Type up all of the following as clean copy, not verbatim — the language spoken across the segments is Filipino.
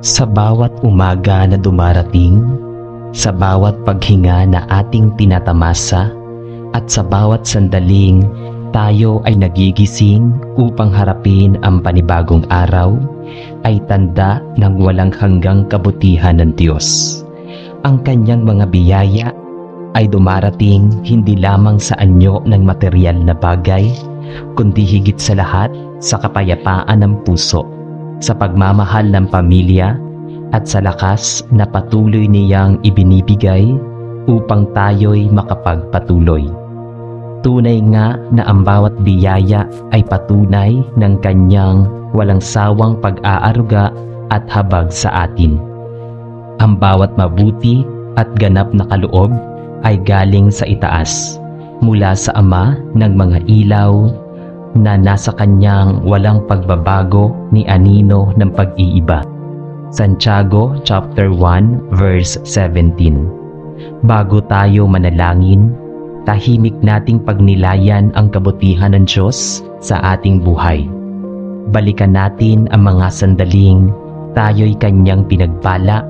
Sa bawat umaga na dumarating, sa bawat paghinga na ating tinatamasa, at sa bawat sandaling tayo ay nagigising upang harapin ang panibagong araw, ay tanda ng walang hanggang kabutihan ng Diyos. Ang kanyang mga biyaya ay dumarating hindi lamang sa anyo ng material na bagay, kundi higit sa lahat sa kapayapaan ng puso, sa pagmamahal ng pamilya, at sa lakas na patuloy niyang ibinibigay upang tayo'y makapagpatuloy. Tunay nga na ang bawat biyaya ay patunay ng kanyang walang sawang pag-aaruga at habag sa atin. Ang bawat mabuti at ganap na kaloob ay galing sa itaas, mula sa Ama ng mga ilaw na nasa kanyang walang pagbabago ni anino ng pag-iiba. Santiago chapter 1 verse 17. Bago tayo manalangin, tahimik nating pagnilayan ang kabutihan ng Diyos sa ating buhay. Balikan natin ang mga sandaling tayo'y kanyang pinagpala,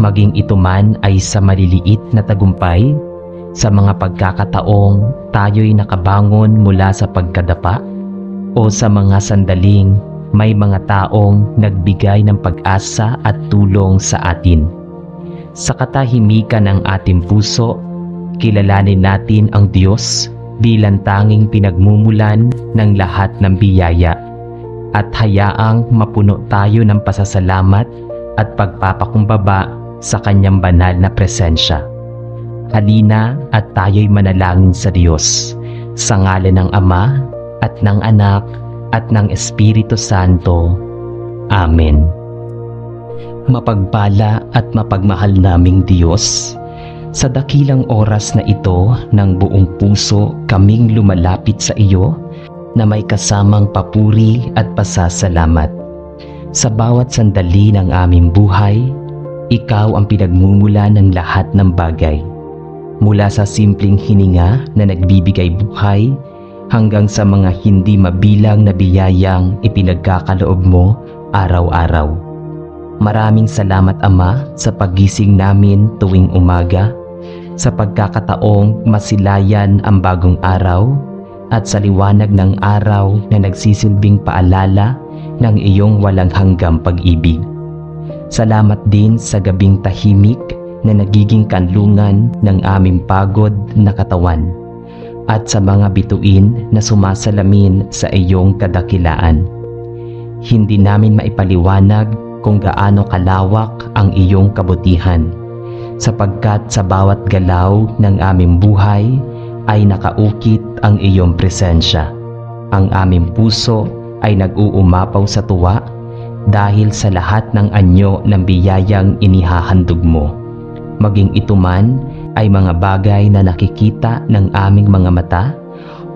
maging ito man ay sa maliliit na tagumpay, sa mga pagkakataong tayo'y nakabangon mula sa pagkadapa, o sa mga sandaling may mga taong nagbigay ng pag-asa at tulong sa atin. Sa katahimikan ng ating puso, kilalanin natin ang Diyos bilang tanging pinagmumulan ng lahat ng biyaya, at hayaang mapuno tayo ng pasasalamat at pagpapakumbaba sa kanyang banal na presensya. Halina at tayo'y manalangin sa Diyos, sa ngalan ng Ama at ng Anak at ng Espiritu Santo. Amen. Mapagpala at mapagmahal naming Diyos, sa dakilang oras na ito ng buong puso kaming lumalapit sa iyo na may kasamang papuri at pasasalamat. Sa bawat sandali ng aming buhay, ikaw ang pinagmumula ng lahat ng bagay. Mula sa simpleng hininga na nagbibigay buhay hanggang sa mga hindi mabilang na biyayang ipinagkakaloob mo araw-araw. Maraming salamat, Ama, sa paggising namin tuwing umaga, sa pagkakataong masilayan ang bagong araw, at sa liwanag ng araw na nagsisilbing paalala ng iyong walang hanggang pag-ibig. Salamat din sa gabing tahimik na nagiging kanlungan ng aming pagod na katawan, at sa mga bituin na sumasalamin sa iyong kadakilaan. Hindi namin maipaliwanag kung gaano kalawak ang iyong kabutihan, sapagkat sa bawat galaw ng aming buhay ay nakaukit ang iyong presensya. Ang aming puso ay nag-uumapaw sa tuwa dahil sa lahat ng anyo ng biyayang inihahandog mo. Maging ito man ay mga bagay na nakikita ng aming mga mata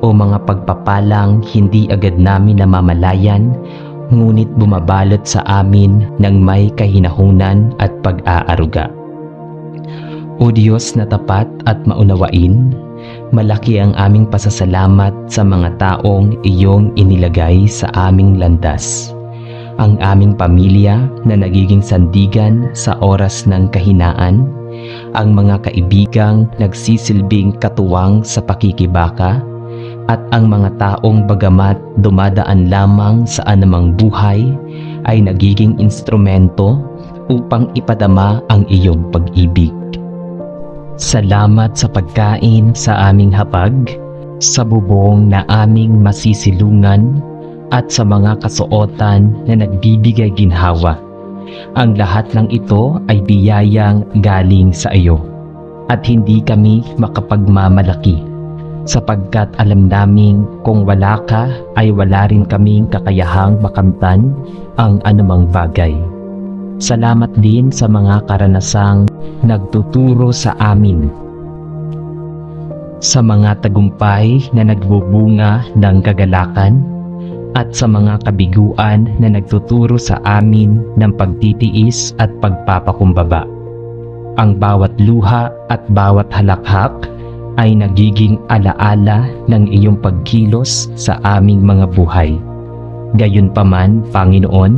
o mga pagpapalang hindi agad namin namamalayan, ngunit bumabalot sa amin ng may kahinahunan at pag-aaruga. O Diyos na tapat at maunawain, malaki ang aming pasasalamat sa mga taong iyong inilagay sa aming landas. Ang aming pamilya na nagiging sandigan sa oras ng kahinaan, ang mga kaibigang nagsisilbing katuwang sa pakikibaka, at ang mga taong bagamat dumadaan lamang sa anumang buhay ay nagiging instrumento upang ipadama ang iyong pag-ibig. Salamat sa pagkain sa aming hapag, sa bubong na aming masisilungan, at sa mga kasuotan na nagbibigay ginhawa. Ang lahat ng ito ay biyayang galing sa iyo, at hindi kami makapagmamalaki, sapagkat alam namin kung wala ka ay wala rin kaming kakayahang makamtan ang anumang bagay. Salamat din sa mga karanasang nagtuturo sa amin, sa mga tagumpay na nagbubunga ng kagalakan, at sa mga kabiguan na nagtuturo sa amin ng pagtitiis at pagpapakumbaba. Ang bawat luha at bawat halakhak ay nagiging alaala ng iyong pagkilos sa aming mga buhay. Gayunpaman, Panginoon,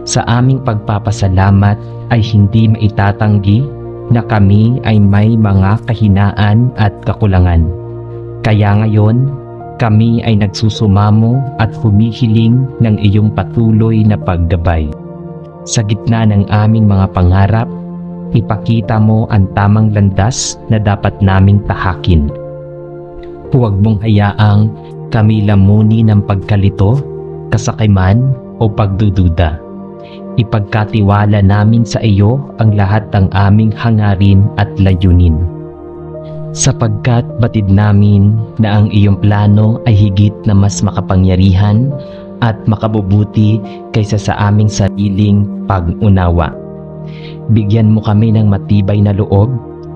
Sa aming pagpapasalamat ay hindi maitatanggi na kami ay may mga kahinaan at kakulangan. Kaya ngayon, kami ay nagsusumamo at humihiling ng iyong patuloy na paggabay. Sa gitna ng aming mga pangarap, ipakita mo ang tamang landas na dapat naming tahakin. Huwag mong hayaang kami lamuni ng pagkalito, kasakiman o pagdududa. Ipagkatiwala namin sa iyo ang lahat ng aming hangarin at layunin. Sapagkat batid namin na ang iyong plano ay higit na mas makapangyarihan at makabubuti kaysa sa aming sariling pag-unawa. Bigyan mo kami ng matibay na loob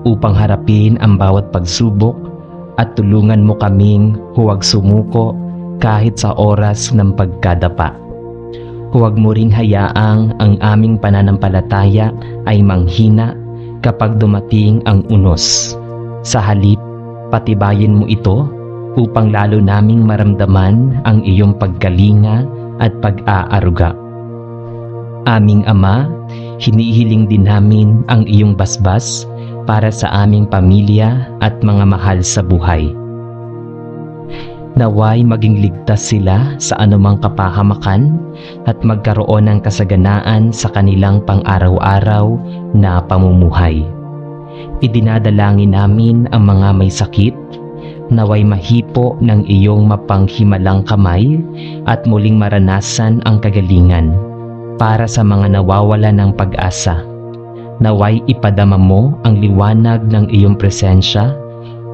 upang harapin ang bawat pagsubok at tulungan mo kaming huwag sumuko kahit sa oras ng pagkadapa. Huwag mo ring hayaang ang aming pananampalataya ay manghina kapag dumating ang unos. Sa halip, patibayin mo ito upang lalo naming maramdaman ang iyong paggalinga at pag-aaruga. Aming Ama, hinihiling din namin ang iyong basbas para sa aming pamilya at mga mahal sa buhay. Naway maging ligtas sila sa anumang kapahamakan at magkaroon ng kasaganaan sa kanilang pang-araw-araw na pamumuhay. Idinadalangin namin ang mga may sakit, naway mahipo ng iyong mapanghimalang kamay at muling maranasan ang kagalingan. Para sa mga nawawala ng pag-asa, naway ipadama mo ang liwanag ng iyong presensya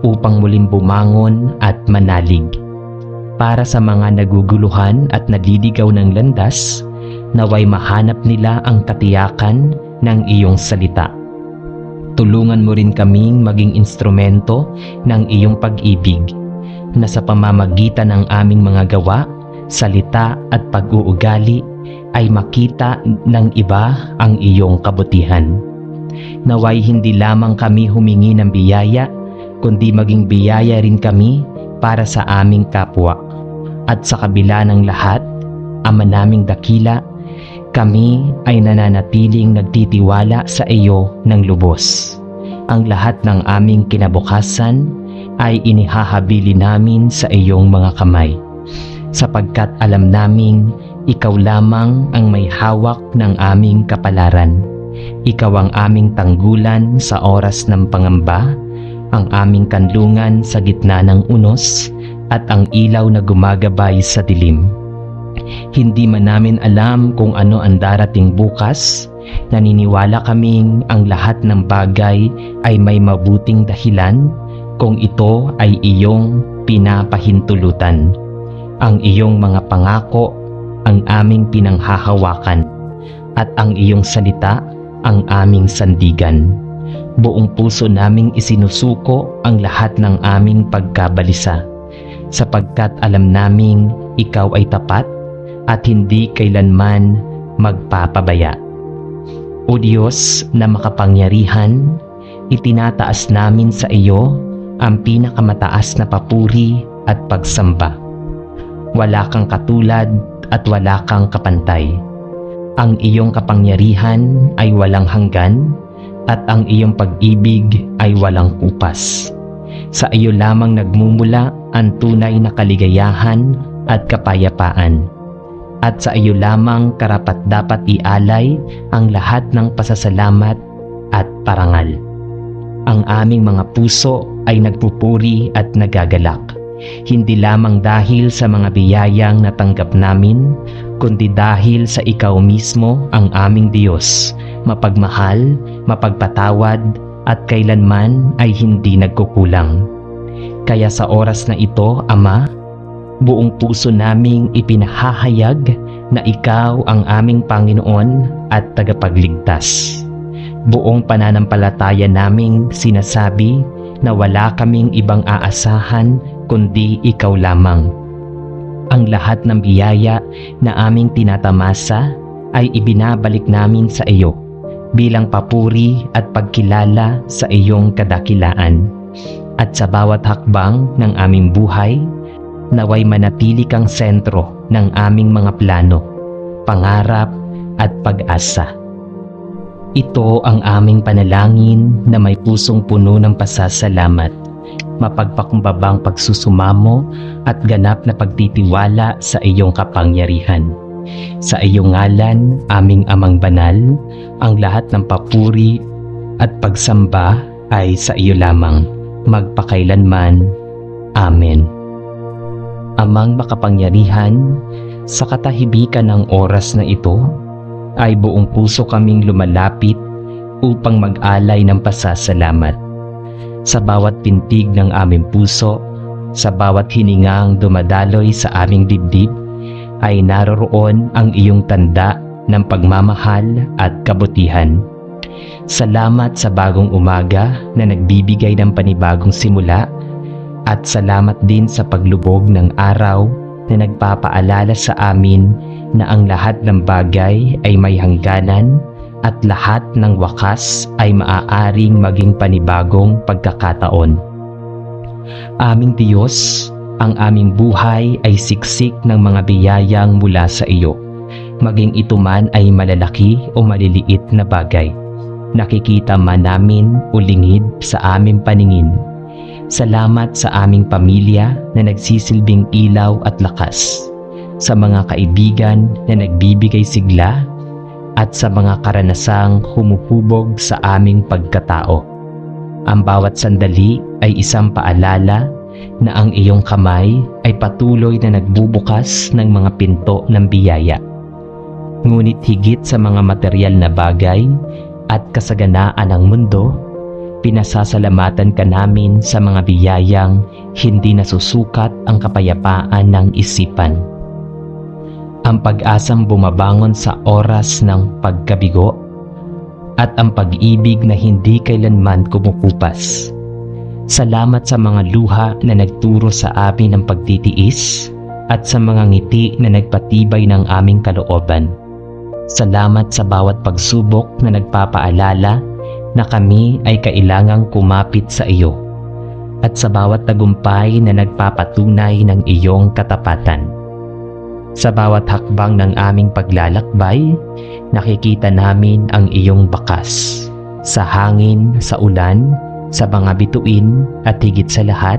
upang muling bumangon at manalig. Para sa mga naguguluhan at naliligaw ng landas, naway mahanap nila ang katiyakan ng iyong salita. Tulungan mo rin kaming maging instrumento ng iyong pag-ibig, na sa pamamagitan ng aming mga gawa, salita at pag-uugali ay makita ng iba ang iyong kabutihan. Naway hindi lamang kami humingi ng biyaya, kundi maging biyaya rin kami para sa aming kapwa. At sa kabila ng lahat, Ama naming dakila, kami ay nananatiling nagtitiwala sa iyo ng lubos. Ang lahat ng aming kinabukasan ay inihahabili namin sa iyong mga kamay, sapagkat alam naming ikaw lamang ang may hawak ng aming kapalaran. Ikaw ang aming tanggulan sa oras ng pangamba, ang aming kanlungan sa gitna ng unos, at ang ilaw na gumagabay sa dilim. Hindi man namin alam kung ano ang darating bukas, naniniwala kaming ang lahat ng bagay ay may mabuting dahilan kung ito ay iyong pinapahintulutan. Ang iyong mga pangako ang aming pinanghahawakan, at ang iyong salita ang aming sandigan. Buong puso naming isinusuko ang lahat ng aming pagkabalisa, sapagkat alam naming ikaw ay tapat at hindi kailanman magpapabaya. O Diyos na makapangyarihan, itinataas namin sa iyo ang pinakamataas na papuri at pagsamba. Wala kang katulad at wala kang kapantay. Ang iyong kapangyarihan ay walang hanggan, at ang iyong pag-ibig ay walang kupas. Sa iyo lamang nagmumula ang tunay na kaligayahan at kapayapaan, at sa iyo lamang karapat-dapat ialay ang lahat ng pasasalamat at parangal. Ang aming mga puso ay nagpupuri at nagagalak, hindi lamang dahil sa mga biyayang natanggap namin, kundi dahil sa ikaw mismo ang aming Diyos, mapagmahal, mapagpatawad, at kailanman ay hindi nagkukulang. Kaya sa oras na ito, Ama, buong puso naming ipinahahayag na ikaw ang aming Panginoon at tagapagligtas. Buong pananampalataya naming sinasabi na wala kaming ibang aasahan kundi ikaw lamang. Ang lahat ng biyaya na aming tinatamasa ay ibinabalik namin sa iyo bilang papuri at pagkilala sa iyong kadakilaan. At sa bawat hakbang ng aming buhay, naway manatili kang sentro ng aming mga plano, pangarap at pag-asa. Ito ang aming panalangin na may pusong puno ng pasasalamat, mapagpakumbabang pagsusumamo at ganap na pagtitiwala sa iyong kapangyarihan. Sa iyong ngalan, aming Amang Banal, ang lahat ng papuri at pagsamba ay sa iyo lamang, magpakailanman. Amen. Amang makapangyarihan, sa katahimikan ng oras na ito, ay buong puso kaming lumalapit upang mag-alay ng pasasalamat. Sa bawat pintig ng aming puso, sa bawat hiningang dumadaloy sa aming dibdib, ay naroroon ang iyong tanda ng pagmamahal at kabutihan. Salamat sa bagong umaga na nagbibigay ng panibagong simula, at salamat din sa paglubog ng araw na nagpapaalala sa amin na ang lahat ng bagay ay may hangganan at lahat ng wakas ay maaaring maging panibagong pagkakataon. Aming Diyos, ang aming buhay ay siksik ng mga biyayang mula sa iyo, maging ito man ay malalaki o maliliit na bagay. Nakikita man namin o lingid sa aming paningin. Salamat sa aming pamilya na nagsisilbing ilaw at lakas, sa mga kaibigan na nagbibigay sigla, at sa mga karanasang humuhubog sa aming pagkatao. Ang bawat sandali ay isang paalala na ang iyong kamay ay patuloy na nagbubukas ng mga pinto ng biyaya. Ngunit higit sa mga material na bagay at kasaganaan ng mundo, pinasasalamatan ka namin sa mga biyayang hindi nasusukat ang kapayapaan ng isipan. Ang pag-asang bumabangon sa oras ng pagkabigo, at ang pag-ibig na hindi kailanman kumukupas. Salamat sa mga luha na nagturo sa amin ng pagtitiis, at sa mga ngiti na nagpatibay ng aming kalooban. Salamat sa bawat pagsubok na nagpapaalala na kami ay kailangang kumapit sa iyo, at sa bawat tagumpay na nagpapatunay ng iyong katapatan. Sa bawat hakbang ng aming paglalakbay, nakikita namin ang iyong bakas. Sa hangin, sa ulan, sa mga bituin, at higit sa lahat,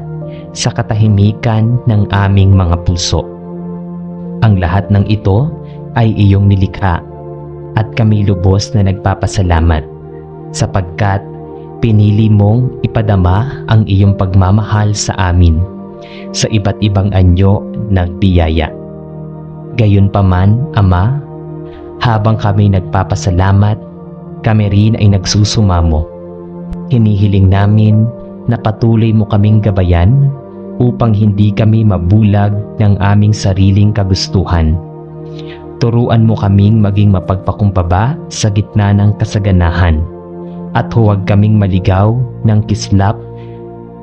sa katahimikan ng aming mga puso. Ang lahat ng ito ay iyong nilikha, at kami lubos na nagpapasalamat, sapagkat pinili mong ipadama ang iyong pagmamahal sa amin sa iba't ibang anyo ng biyaya. Gayunpaman, Ama, habang kami nagpapasalamat, kami rin ay nagsusumamo. Hinihiling namin na patuloy mo kaming gabayan upang hindi kami mabulag ng aming sariling kagustuhan. Turuan mo kaming maging mapagpakumbaba sa gitna ng kasaganahan, at huwag kaming maligaw ng kislap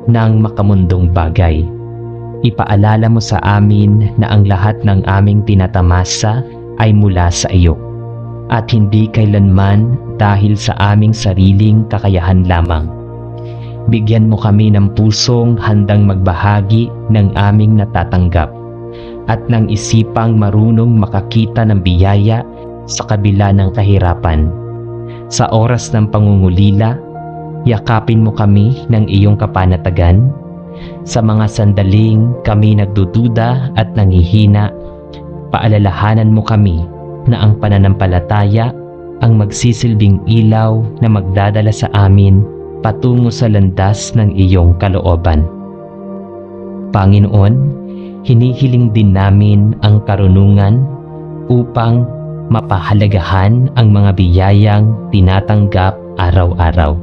ng makamundong bagay. Ipaalala mo sa amin na ang lahat ng aming tinatamasa ay mula sa iyo, at hindi kailanman dahil sa aming sariling kakayahan lamang. Bigyan mo kami ng pusong handang magbahagi ng aming natatanggap, at ng isipang marunong makakita ng biyaya sa kabila ng kahirapan. Sa oras ng pangungulila, yakapin mo kami ng iyong kapanatagan. Sa mga sandaling kami nagdududa at nanghihina, paalalahanan mo kami na ang pananampalataya ang magsisilbing ilaw na magdadala sa amin patungo sa landas ng iyong kalooban. Panginoon, hinihiling din namin ang karunungan upang mapahalagahan ang mga biyayang tinatanggap araw-araw.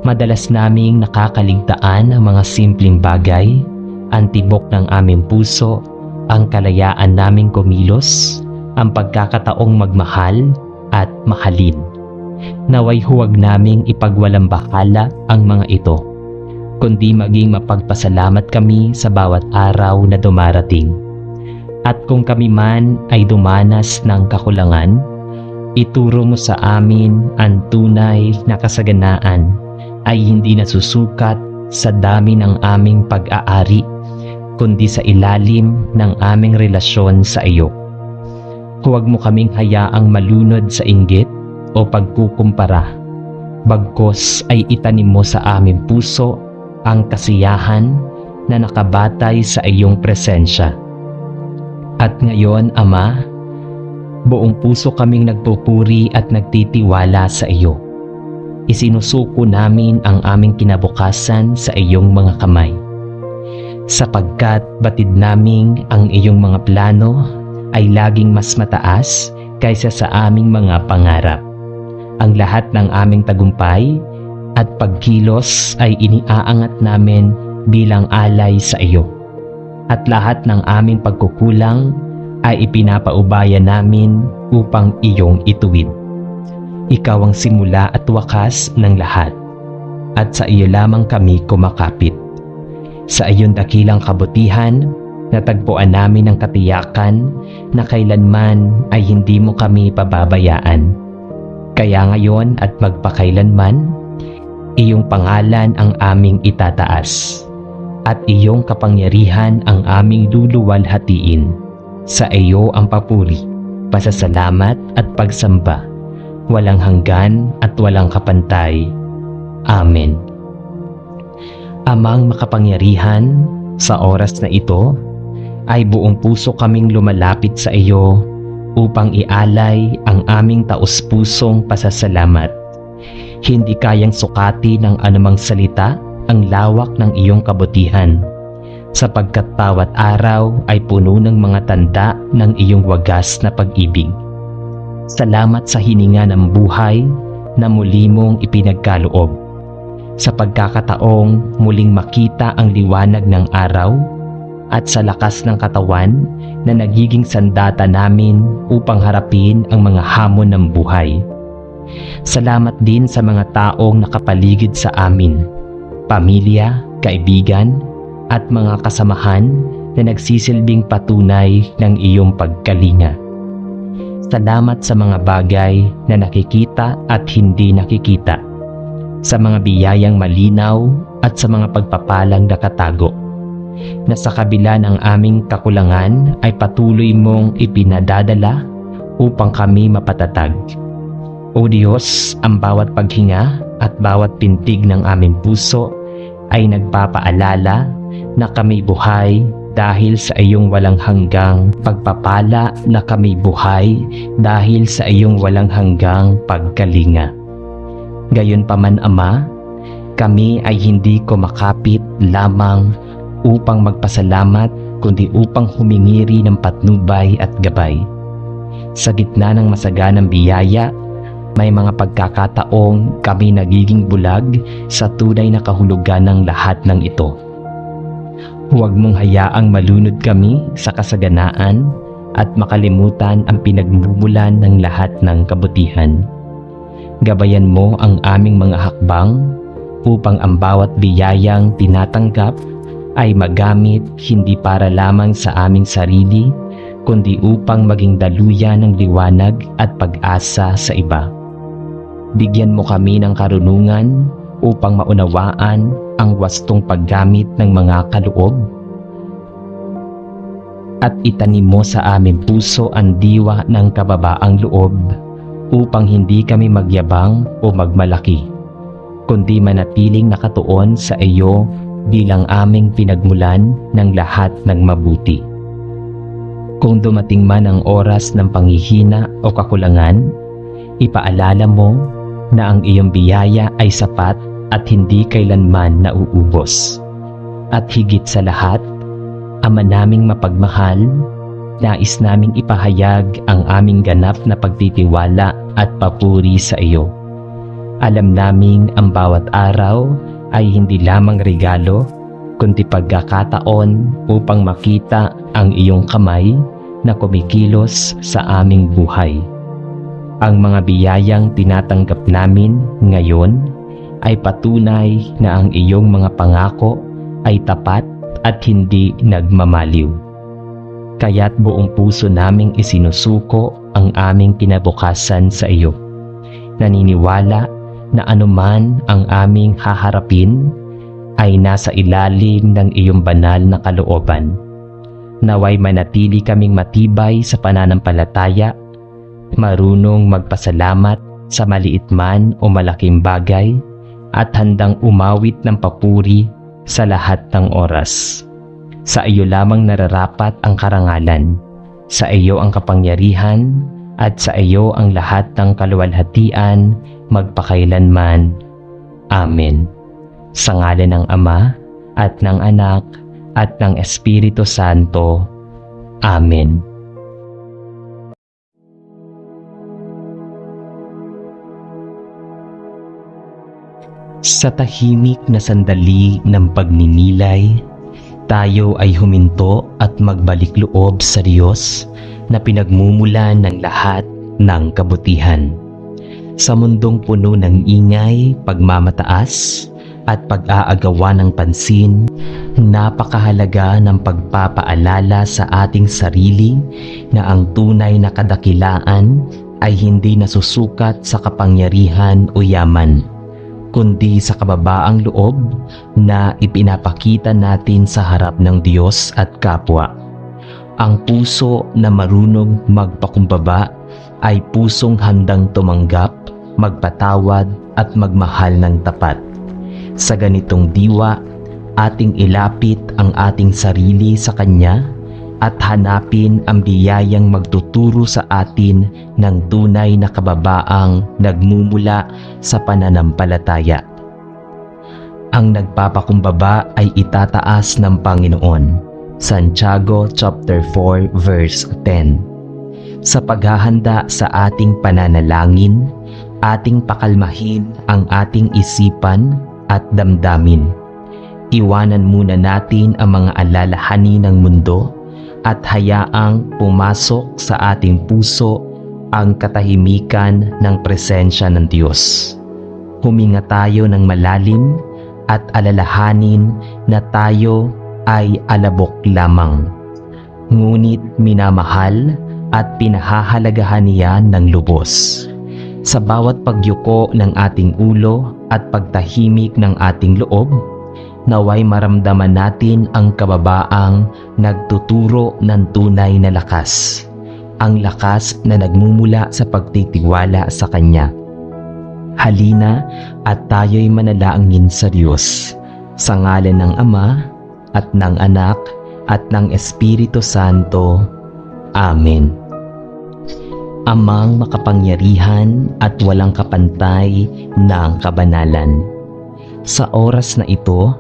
Madalas naming nakakaligtaan ang mga simpleng bagay, ang tibok ng aming puso, ang kalayaan naming kumilos, ang pagkakataong magmahal at mahalin. Naway huwag naming ipagwalambahala ang mga ito, kundi maging mapagpasalamat kami sa bawat araw na dumarating. At kung kami man ay dumanas ng kakulangan, ituro mo sa amin ang tunay na kasaganaan ay hindi nasusukat sa dami ng aming pag-aari, kundi sa ilalim ng aming relasyon sa iyo. Huwag mo kaming hayaang malunod sa inggit o pagkukumpara. Bagkus ay itanim mo sa aming puso ang kasiyahan na nakabatay sa iyong presensya. At ngayon, Ama, buong puso kaming nagpupuri at nagtitiwala sa iyo. Isinusuko namin ang aming kinabukasan sa iyong mga kamay. Sapagkat batid naming ang iyong mga plano ay laging mas mataas kaysa sa aming mga pangarap. Ang lahat ng aming tagumpay at pagkilos ay iniaangat namin bilang alay sa iyo. At lahat ng aming pagkukulang ay ipinapaubaya namin upang iyong ituwid. Ikaw ang simula at wakas ng lahat, at sa iyo lamang kami kumakapit. Sa iyong dakilang kabutihan, natagpuan namin ang katiyakan na kailanman ay hindi mo kami pababayaan. Kaya ngayon at magpakailanman, iyong pangalan ang aming itataas, at iyong kapangyarihan ang aming luluwalhatiin. Sa iyo ang papuri, pasasalamat at pagsamba, walang hanggan at walang kapantay. Amen. Amang makapangyarihan, sa oras na ito, ay buong puso kaming lumalapit sa iyo upang ialay ang aming taus-pusong pasasalamat. Hindi kayang sukati ng anumang salita ang lawak ng iyong kabutihan, sapagkat bawat araw ay puno ng mga tanda ng iyong wagas na pag-ibig. Salamat sa hininga ng buhay na muli mong ipinagkaloob, sa pagkakataong muling makita ang liwanag ng araw, at sa lakas ng katawan na nagiging sandata namin upang harapin ang mga hamon ng buhay. Salamat din sa mga taong nakapaligid sa amin, pamilya, kaibigan, at mga kasamahan na nagsisilbing patunay ng iyong pagkalinga. Salamat sa mga bagay na nakikita at hindi nakikita, sa mga biyayang malinaw at sa mga pagpapalang nakatago, na sa kabila ng aming kakulangan ay patuloy mong ipinadadala upang kami mapatatag. O Diyos, ang bawat paghinga at bawat pintig ng aming puso ay nagpapaalala na kami buhay dahil sa iyong walang hanggang pagpapala, na kami buhay dahil sa iyong walang hanggang pagkalinga. Gayunpaman, Ama, kami ay hindi kumakapit lamang upang magpasalamat, kundi upang humingiri ng patnubay at gabay. Sa gitna ng masaganang biyaya, may mga pagkakataong kami nagiging bulag sa tunay na kahulugan ng lahat ng ito. Huwag mong hayaang malunod kami sa kasaganaan at makalimutan ang pinagmumulan ng lahat ng kabutihan. Gabayan mo ang aming mga hakbang upang ang bawat biyayang tinatanggap ay magamit hindi para lamang sa aming sarili, kundi upang maging daluyan ng liwanag at pag-asa sa iba. Bigyan mo kami ng karunungan upang maunawaan ang wastong paggamit ng mga kaloob, at itanim mo sa aming puso ang diwa ng kababaang loob upang hindi kami magyabang o magmalaki, kundi manatiling nakatuon sa iyo bilang aming pinagmulan ng lahat ng mabuti. Kung dumating man ang oras ng panghihina o kakulangan, ipaalala mo na ang iyong biyaya ay sapat at hindi kailanman nauubos. At higit sa lahat, Ama naming mapagmahal, nais naming ipahayag ang aming ganap na pagtitiwala at papuri sa iyo. Alam naming ang bawat araw ay hindi lamang regalo, kundi pagkakataon upang makita ang iyong kamay na kumikilos sa aming buhay. Ang mga biyayang tinatanggap namin ngayon ay patunay na ang iyong mga pangako ay tapat at hindi nagmamaliw. Kaya't buong puso naming isinusuko ang aming kinabukasan sa iyo. Naniniwala na anuman ang aming haharapin ay nasa ilalim ng iyong banal na kalooban. Naway manatili kaming matibay sa pananampalataya, marunong magpasalamat sa maliit man o malaking bagay, at handang umawit ng papuri sa lahat ng oras. Sa iyo lamang nararapat ang karangalan, sa iyo ang kapangyarihan, at sa iyo ang lahat ng kaluwalhatian magpakailanman. Amen. Sa ngalan ng Ama, at ng Anak, at ng Espiritu Santo. Amen. Sa tahimik na sandali ng pagninilay, tayo ay huminto at magbalik loob sa Diyos na pinagmumulan ng lahat ng kabutihan. Sa mundong puno ng ingay, pagmamataas, at pag-aagawa ng pansin, napakahalaga ng pagpapaalala sa ating sarili na ang tunay na kadakilaan ay hindi nasusukat sa kapangyarihan o yaman, kundi sa kababaang loob na ipinapakita natin sa harap ng Diyos at kapwa. Ang puso na marunong magpakumbaba ay pusong handang tumanggap, magpatawad at magmahal ng tapat. Sa ganitong diwa, ating ilapit ang ating sarili sa Kanya at hanapin ang biyayang magtuturo sa atin ng tunay na kababaang nagmumula sa pananampalataya. Ang nagpapakumbaba ay itataas ng Panginoon. Santiago chapter 4 verse 10. Sa paghahanda sa ating pananalangin, ating pakalmahin ang ating isipan at damdamin. Iwanan muna natin ang mga alalahanin ng mundo at hayaang pumasok sa ating puso ang katahimikan ng presensya ng Diyos. Huminga tayo ng malalim at alalahanin na tayo ay alabok lamang. Ngunit minamahal at pinahahalagahan niya ng lubos. Sa bawat pagyuko ng ating ulo at pagtahimik ng ating loob, naway maramdaman natin ang kababaang nagtuturo ng tunay na lakas. Ang lakas na nagmumula sa pagtitiwala sa Kanya. Halina at tayo'y manalangin sa Diyos. Sa ngalan ng Ama, at ng Anak, at ng Espiritu Santo. Amen. Amang makapangyarihan at walang kapantay ng kabanalan. Sa oras na ito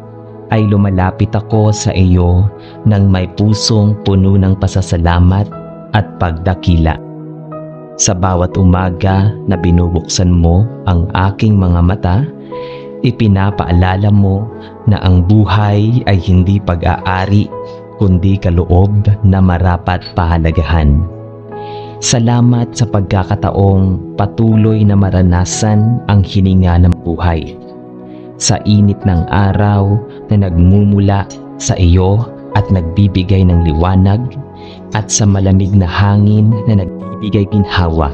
ay lumalapit ako sa iyo ng may pusong puno ng pasasalamat at pagdakila. Sa bawat umaga na binubuksan mo ang aking mga mata, ipinapaalala mo na ang buhay ay hindi pag-aari kundi kaloob na marapat pahalagahan. Salamat sa pagkakataong patuloy na maranasan ang hininga ng buhay. Sa init ng araw na nagmumula sa iyo at nagbibigay ng liwanag, at sa malamig na hangin na nagbibigay ginhawa.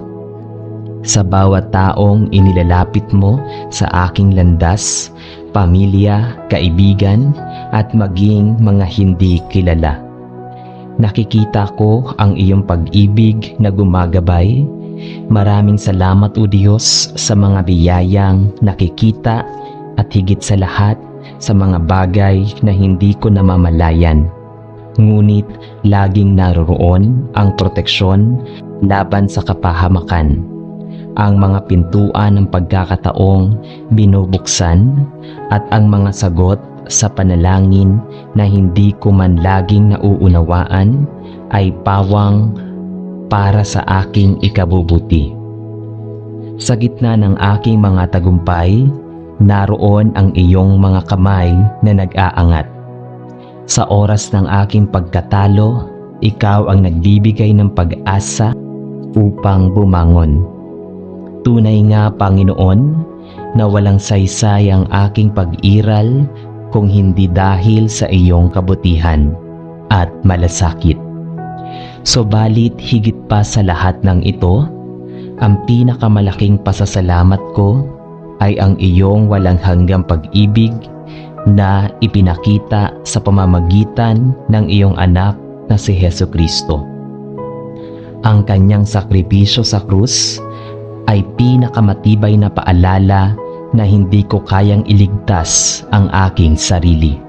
Sa bawat taong inilalapit mo sa aking landas, pamilya, kaibigan, at maging mga hindi kilala. Nakikita ko ang iyong pag-ibig na gumagabay. Maraming salamat o Diyos sa mga biyayang nakikita at higit sa lahat sa mga bagay na hindi ko namamalayan. Ngunit laging naroroon ang proteksyon laban sa kapahamakan. Ang mga pintuan ng pagkakataong binubuksan at ang mga sagot sa panalangin na hindi ko man laging nauunawaan ay pawang para sa aking ikabubuti. Sa gitna ng aking mga tagumpay, naroon ang iyong mga kamay na nag-aangat. Sa oras ng aking pagkatalo, ikaw ang nagbibigay ng pag-asa upang bumangon. Tunay nga, Panginoon, na walang saysay ang aking pag-iral kung hindi dahil sa iyong kabutihan at malasakit. Subalit higit pa sa lahat ng ito, ang pinakamalaking pasasalamat ko ay ang iyong walang hanggang pag-ibig na ipinakita sa pamamagitan ng iyong anak na si Hesukristo. Ang kanyang sakripisyo sa krus ay pinakamatibay na paalala na hindi ko kayang iligtas ang aking sarili,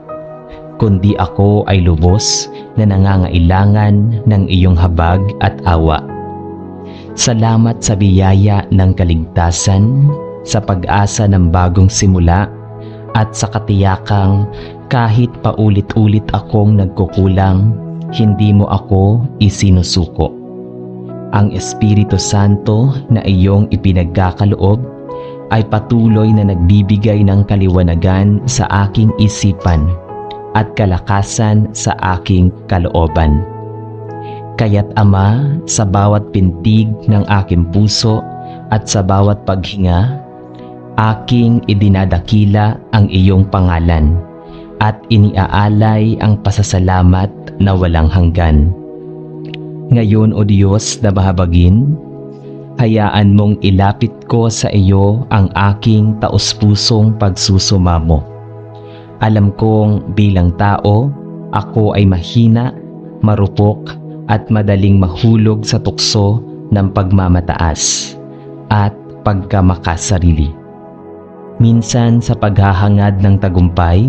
kundi ako ay lubos na nangangailangan ng iyong habag at awa. Salamat sa biyaya ng kaligtasan, sa pag-asa ng bagong simula, at sa katiyakang kahit paulit-ulit akong nagkukulang, hindi mo ako isinusuko. Ang Espiritu Santo na iyong ipinagkakaloob ay patuloy na nagbibigay ng kaliwanagan sa aking isipan at kalakasan sa aking kalooban. Kaya't Ama, sa bawat pintig ng aking puso at sa bawat paghinga, aking idinadakila ang iyong pangalan at iniaalay ang pasasalamat na walang hanggan. Ngayon, O Diyos na mahabagin, hayaan mong ilapit ko sa iyo ang aking taos-pusong pagsusumamo. Alam kong bilang tao, ako ay mahina, marupok, at madaling mahulog sa tukso ng pagmamataas at pagkamakasarili. Minsan sa paghahangad ng tagumpay,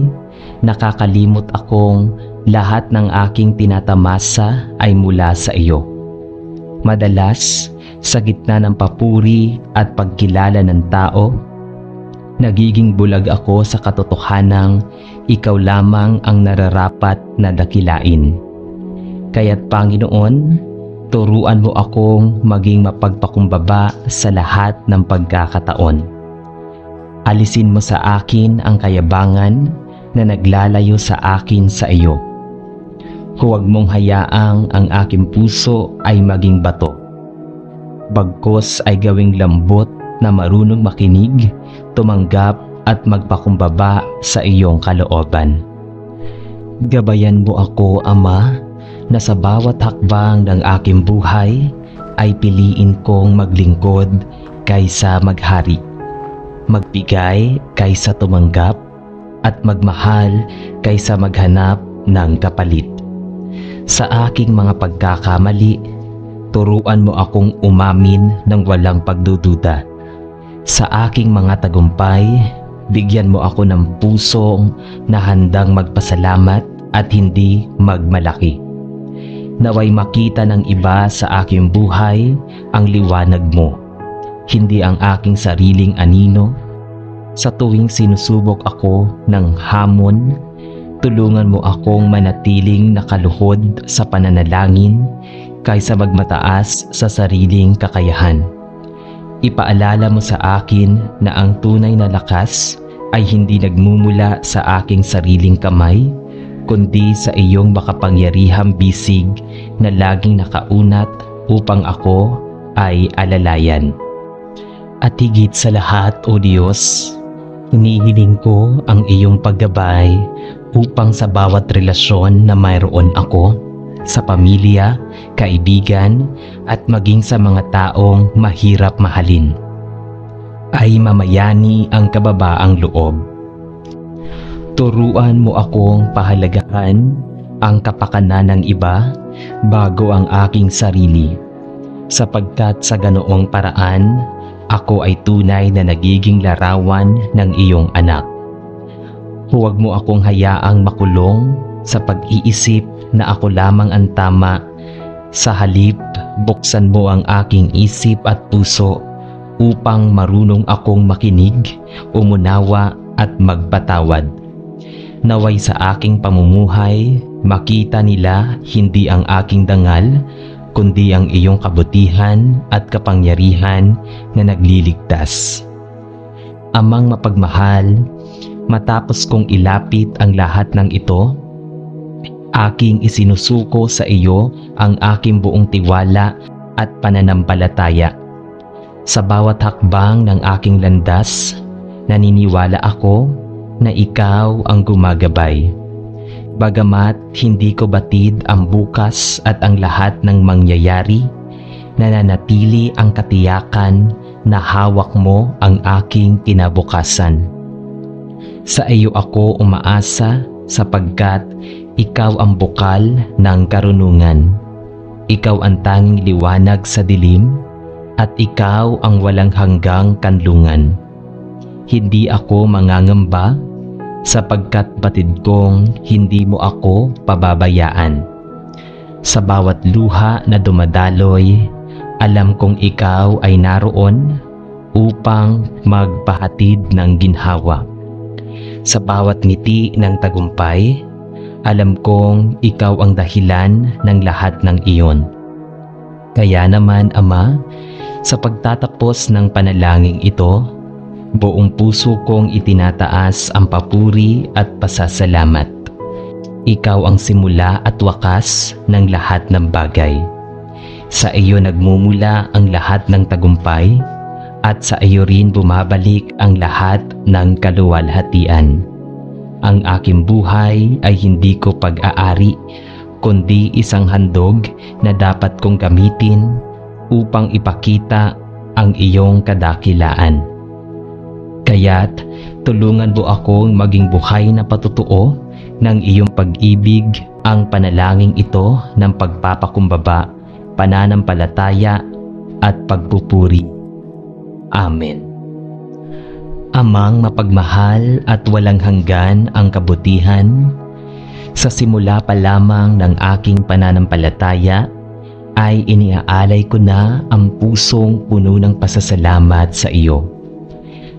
nakakalimot akong lahat ng aking tinatamasa ay mula sa iyo. Madalas, sa gitna ng papuri at pagkilala ng tao, nagiging bulag ako sa katotohanang ikaw lamang ang nararapat na dakilain. Kaya't Panginoon, turuan mo akong maging mapagpakumbaba sa lahat ng pagkakataon. Alisin mo sa akin ang kayabangan na naglalayo sa akin sa iyo. Huwag mong hayaang ang aking puso ay maging bato. Bagkus ay gawing lambot na marunong makinig, tumanggap at magpakumbaba sa iyong kalooban. Gabayan mo ako, Ama, na sa bawat hakbang ng aking buhay ay piliin kong maglingkod kaysa maghari, magbigay kaysa tumanggap, at magmahal kaysa maghanap ng kapalit. Sa aking mga pagkakamali, turuan mo akong umamin ng walang pagdududa. Sa aking mga tagumpay, bigyan mo ako ng pusong na handang magpasalamat at hindi magmalaki. Naway makita ng iba sa aking buhay ang liwanag mo, hindi ang aking sariling anino. Sa tuwing sinusubok ako ng hamon, tulungan mo akong manatiling nakaluhod sa pananalangin kaysa magmataas sa sariling kakayahan. Ipaalala mo sa akin na ang tunay na lakas ay hindi nagmumula sa aking sariling kamay, kundi sa iyong makapangyarihang bisig na laging nakaunat upang ako ay alalayan. At higit sa lahat, O Diyos, hinihiling ko ang iyong paggabay upang sa bawat relasyon na mayroon ako, sa pamilya, kaibigan, at maging sa mga taong mahirap mahalin, ay mamayani ang kababaang loob. Turuan mo akong pahalagahan ang kapakanan ng iba bago ang aking sarili, sapagkat sa ganoong paraan, ako ay tunay na nagiging larawan ng iyong anak. Huwag mo akong hayaang makulong sa pag-iisip na ako lamang ang tama. Sa halip, buksan mo ang aking isip at puso upang marunong akong makinig, umunawa at magpatawad. Naway sa aking pamumuhay, makita nila hindi ang aking dangal, kundi ang iyong kabutihan at kapangyarihan na nagliligtas. Amang mapagmahal, matapos kong ilapit ang lahat ng ito, aking isinusuko sa iyo ang aking buong tiwala at pananampalataya. Sa bawat hakbang ng aking landas, naniniwala ako na ikaw ang gumagabay. Bagamat hindi ko batid ang bukas at ang lahat ng mangyayari, nananatili ang katiyakan na hawak mo ang aking kinabukasan. Sa iyo ako umaasa sapagkat Ikaw ang bukal ng karunungan. Ikaw ang tanging liwanag sa dilim, at ikaw ang walang hanggang kanlungan. Hindi ako mangangamba, sapagkat batid kong hindi mo ako pababayaan. Sa bawat luha na dumadaloy, alam kong ikaw ay naroon upang magpahatid ng ginhawa. Sa bawat ngiti ng tagumpay, alam kong ikaw ang dahilan ng lahat ng iyon. Kaya naman, Ama, sa pagtatapos ng panalangin ito, buong puso kong itinataas ang papuri at pasasalamat. Ikaw ang simula at wakas ng lahat ng bagay. Sa iyo nagmumula ang lahat ng tagumpay, at sa iyo rin bumabalik ang lahat ng kaluwalhatian. Ang aking buhay ay hindi ko pag-aari, kundi isang handog na dapat kong gamitin upang ipakita ang iyong kadakilaan. Kaya't tulungan mo akong maging buhay na patutuo ng iyong pag-ibig, ang panalangin ito ng pagpapakumbaba, pananampalataya at pagpupuri. Amen. Amang mapagmahal at walang hanggan ang kabutihan, sa simula pa lamang ng aking pananampalataya ay iniaalay ko na ang pusong puno ng pasasalamat sa iyo.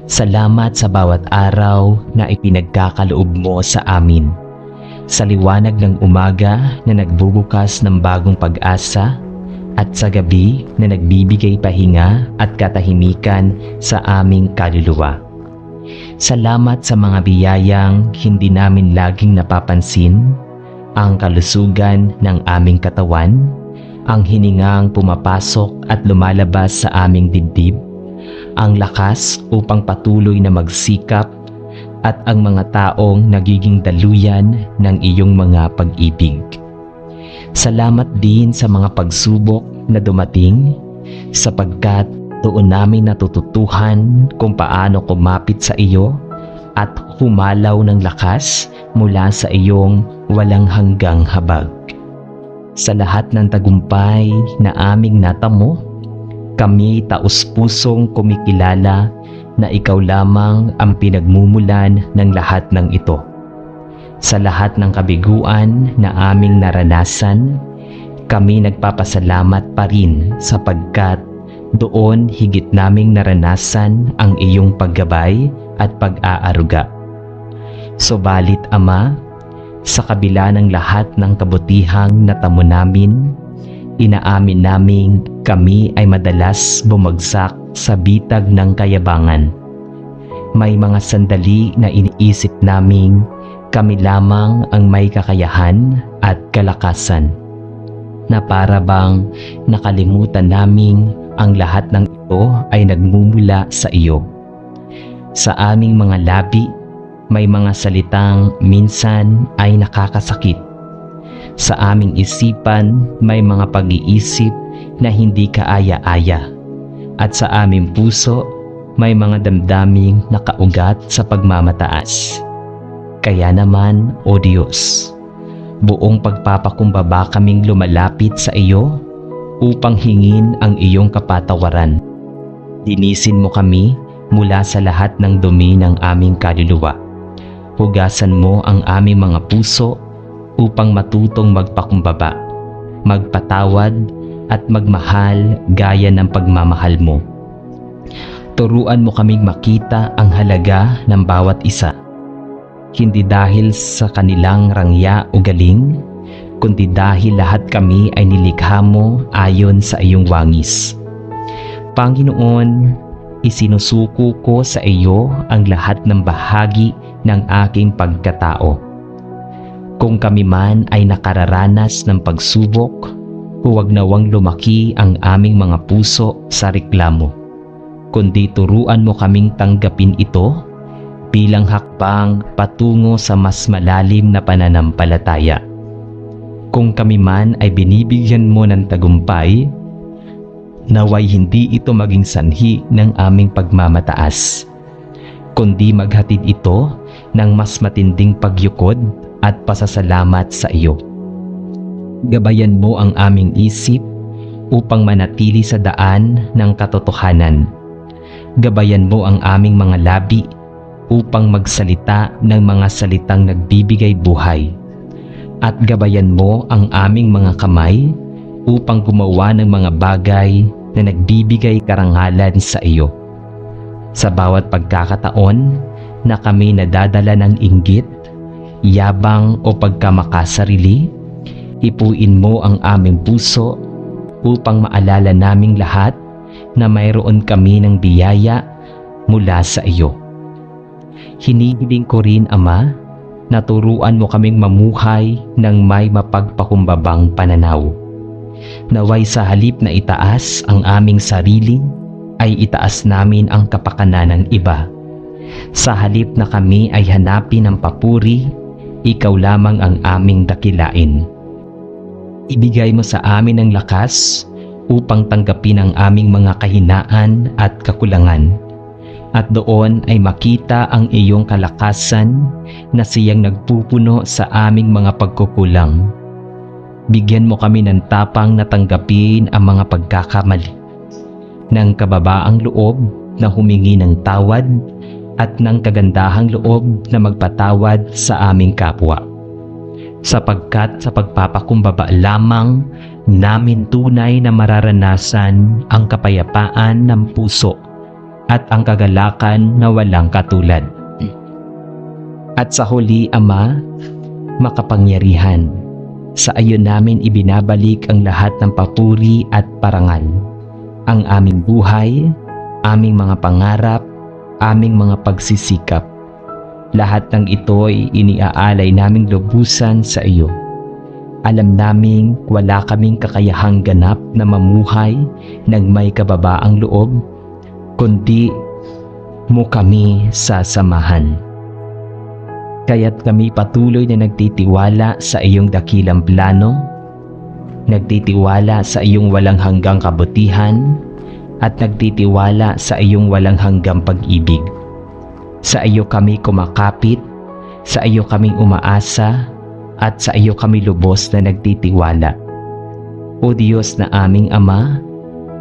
Salamat sa bawat araw na ipinagkakaloob mo sa amin. Sa liwanag ng umaga na nagbubukas ng bagong pag-asa, at sa gabi na nagbibigay pahinga at katahimikan sa aming kaluluwa. Salamat sa mga biyayang hindi namin laging napapansin, ang kalusugan ng aming katawan, ang hiningang pumapasok at lumalabas sa aming dibdib, ang lakas upang patuloy na magsikap, at ang mga taong nagiging daluyan ng iyong mga pag-ibig. Salamat din sa mga pagsubok na dumating, sapagkat doon namin natututuhan kung paano kumapit sa iyo at humalaw ng lakas mula sa iyong walang hanggang habag. Sa lahat ng tagumpay na aming natamo, kami taus-pusong kumikilala na ikaw lamang ang pinagmumulan ng lahat ng ito. Sa lahat ng kabiguan na aming naranasan, kami nagpapasalamat pa rin sapagkat doon higit naming naranasan ang iyong paggabay at pag-aaruga. Subalit, Ama, sa kabila ng lahat ng kabutihang natamo namin, inaamin naming kami ay madalas bumagsak sa bitag ng kayabangan. May mga sandali na iniisip naming kami lamang ang may kakayahan at kalakasan, na para bang nakalimutan naming ang lahat ng ito ay nagmumula sa iyo. Sa aming mga labi, may mga salitang minsan ay nakakasakit. Sa aming isipan, may mga pag-iisip na hindi kaaya-aya. At sa aming puso, may mga damdaming nakaugat sa pagmamataas. Kaya naman, O Diyos, buong pagpapakumbaba kaming lumalapit sa iyo upang hingin ang iyong kapatawaran. Linisin mo kami mula sa lahat ng dumi ng aming kaluluwa. Hugasan mo ang aming mga puso upang matutong magpakumbaba, magpatawad at magmahal gaya ng pagmamahal mo. Turuan mo kaming makita ang halaga ng bawat isa, hindi dahil sa kanilang rangya o galing, kundi dahil lahat kami ay nilikha mo ayon sa iyong wangis. Panginoon, isinusuko ko sa iyo ang lahat ng bahagi ng aking pagkatao. Kung kami man ay nakararanas ng pagsubok, huwag nawang lumaki ang aming mga puso sa reklamo, kundi turuan mo kaming tanggapin ito bilang hakbang patungo sa mas malalim na pananampalataya. Kung kami man ay binibigyan mo ng tagumpay, naway hindi ito maging sanhi ng aming pagmamataas, kundi maghatid ito ng mas matinding pagyukod at pasasalamat sa iyo. Gabayan mo ang aming isip upang manatili sa daan ng katotohanan. Gabayan mo ang aming mga labi upang magsalita ng mga salitang nagbibigay buhay. At gabayan mo ang aming mga kamay upang gumawa ng mga bagay na nagbibigay karangalan sa iyo. Sa bawat pagkakataon na kami nadadala ng inggit, yabang o pagkamakasarili, ipuin mo ang aming puso upang maalala naming lahat na mayroon kami ng biyaya mula sa iyo. Hinihiling ko rin, Ama, na turuan mo kaming mamuhay ng may mapagpakumbabang pananaw. Naway sa halip na itaas ang aming sarili, ay itaas namin ang kapakanan ng iba. Sa halip na kami ay hanapin ng papuri, ikaw lamang ang aming dakilain. Ibigay mo sa amin ang lakas upang tanggapin ang aming mga kahinaan at kakulangan. At doon ay makita ang iyong kalakasan na siyang nagpupuno sa aming mga pagkukulang. Bigyan mo kami ng tapang na tanggapin ang mga pagkakamali, ng kababaang loob na humingi ng tawad at ng kagandahang loob na magpatawad sa aming kapwa. Sapagkat sa pagpapakumbaba lamang namin tunay na mararanasan ang kapayapaan ng puso at ang kagalakan na walang katulad. At sa huli, Ama, makapangyarihan, sa iyo namin ibinabalik ang lahat ng papuri at parangal. Ang aming buhay, aming mga pangarap, aming mga pagsisikap. Lahat ng ito'y iniaalay naming lubusan sa iyo. Alam naming wala kaming kakayahang ganap na mamuhay ng may kababaang loob, kundi mo kami sasamahan. Kaya't kami patuloy na nagtitiwala sa iyong dakilang plano, nagtitiwala sa iyong walang hanggang kabutihan, at nagtitiwala sa iyong walang hanggang pag-ibig. Sa iyo kami kumakapit, sa iyo kaming umaasa, at sa iyo kami lubos na nagtitiwala. O Diyos na aming Ama,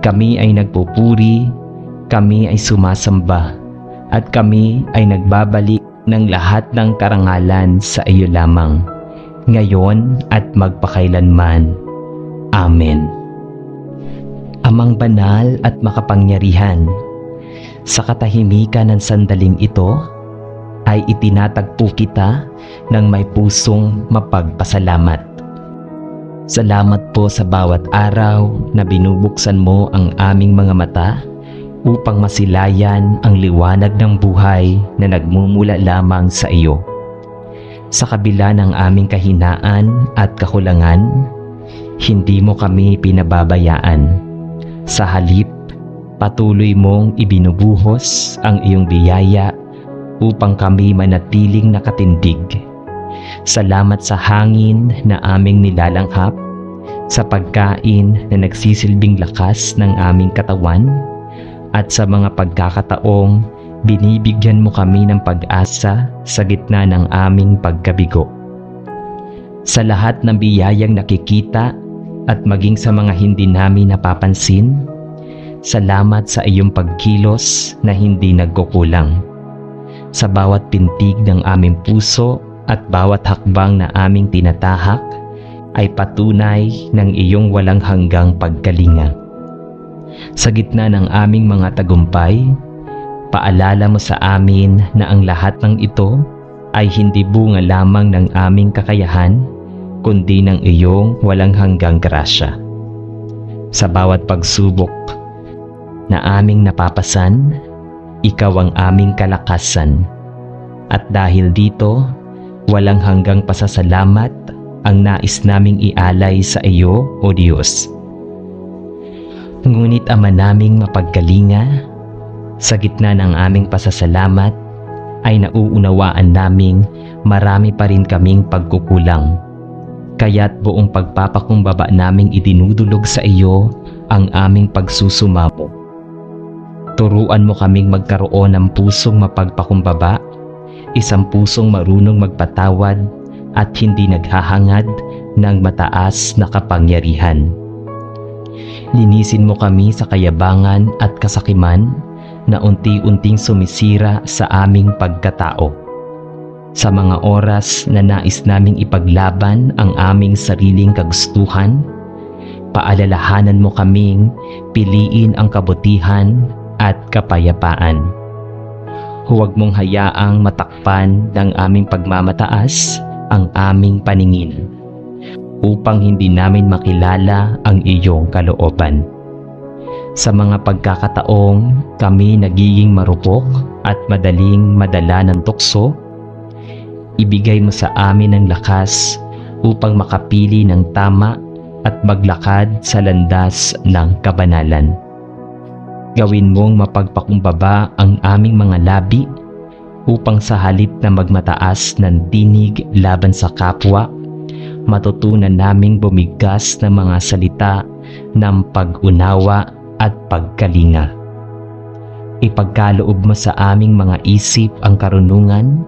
kami ay nagpupuri, kami ay sumasamba, at kami ay nagbabalik ng lahat ng karangalan sa iyo lamang, ngayon at magpakailanman. Amen. Amang banal at makapangyarihan, sa katahimikan ng sandaling ito, ay itinatagpo kita ng may pusong mapagpasalamat. Salamat po sa bawat araw na binubuksan mo ang aming mga mata upang masilayan ang liwanag ng buhay na nagmumula lamang sa iyo. Sa kabila ng aming kahinaan at kakulangan, hindi mo kami pinababayaan. Sa halip, patuloy mong ibinubuhos ang iyong biyaya upang kami manatiling nakatindig. Salamat sa hangin na aming nilalanghap, sa pagkain na nagsisilbing lakas ng aming katawan, at sa mga pagkakataong binibigyan mo kami ng pag-asa sa gitna ng aming pagkabigo. Sa lahat ng biyayang nakikita at maging sa mga hindi namin napapansin, salamat sa iyong pagkilos na hindi nagkukulang. Sa bawat pintig ng aming puso at bawat hakbang na aming tinatahak ay patunay ng iyong walang hanggang pagkalinga. Sa gitna ng aming mga tagumpay, paalala mo sa amin na ang lahat ng ito ay hindi bunga lamang ng aming kakayahan, kundi ng iyong walang hanggang grasya. Sa bawat pagsubok na aming napapasan, ikaw ang aming kalakasan. At dahil dito, walang hanggang pasasalamat ang nais naming ialay sa iyo, O Diyos. Ngunit Ama naming mapagkalinga, sa gitna ng aming pasasalamat, ay nauunawaan naming marami pa rin kaming pagkukulang. Kaya't buong pagpapakumbaba naming idinudulog sa iyo ang aming pagsusumamo. Turuan mo kaming magkaroon ng pusong mapagpakumbaba, isang pusong marunong magpatawad, at hindi naghahangad ng mataas na kapangyarihan. Linisin mo kami sa kayabangan at kasakiman na unti-unting sumisira sa aming pagkatao. Sa mga oras na nais naming ipaglaban ang aming sariling kagustuhan, paalalahanan mo kaming piliin ang kabutihan at kapayapaan. Huwag mong hayaang matakpan ng aming pagmamataas ang aming paningin, upang hindi namin makilala ang iyong kalooban. Sa mga pagkakataong kami nagiging marupok at madaling madala ng tukso, ibigay mo sa amin ang lakas upang makapili ng tama at maglakad sa landas ng kabanalan. Gawin mong mapagpakumbaba ang aming mga labi upang sa halip na magmataas ng tinig laban sa kapwa, matutunan naming bumigkas ng mga salita ng pag-unawa at pagkalinga. Ipagkaloob mo sa aming mga isip ang karunungan